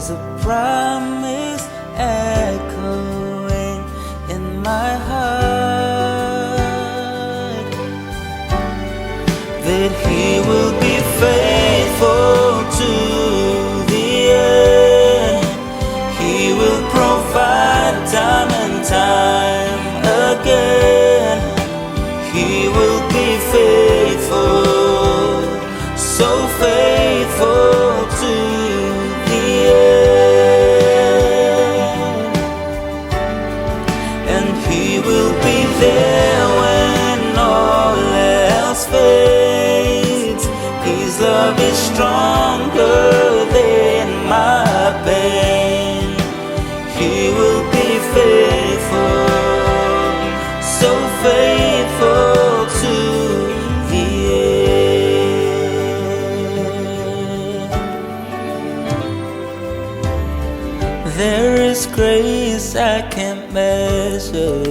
There's a promise echoing in my heart that He will be faithful to the end. He will provide time and time again. He will be faithful, so faithful to the end. And He will be there when all else fades. His love is stronger than my pain. He will be faithful, so faithful to the end. There is grace I can't measure,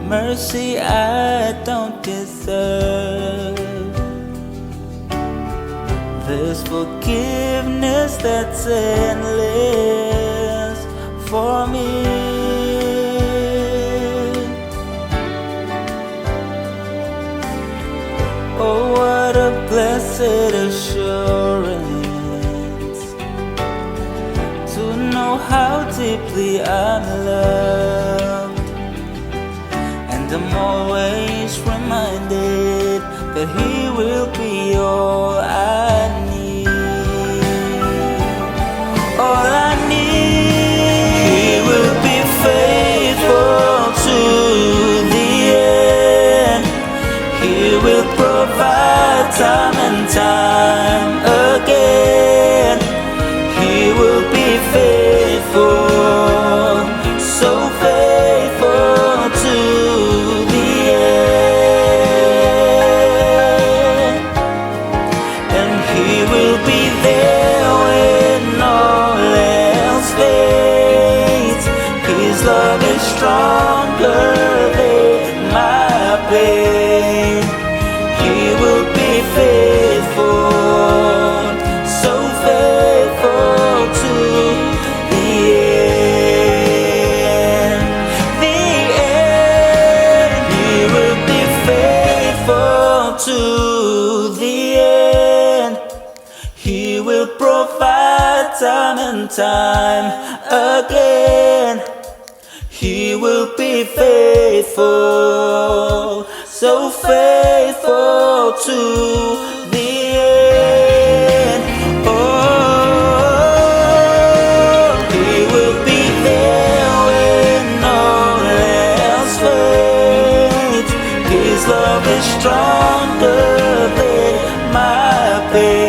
mercy I don't deserve. There's forgiveness that's endless for me. Oh, what a blessed assurance to know how deeply I'm loved. And I'm always reminded that He will be all I need. All I need. He will be faithful to the end. He will provide time and time again. He will be faithful, so faithful to the end. And He will be there when all else fades. His love is stronger than my pain. He will be faithful, so faithful to the end. The end. He will be faithful to the end. He will provide time and time again. He will be faithful, so faithful to the end. Oh, He will be there when all else fades. His love is stronger than my pain.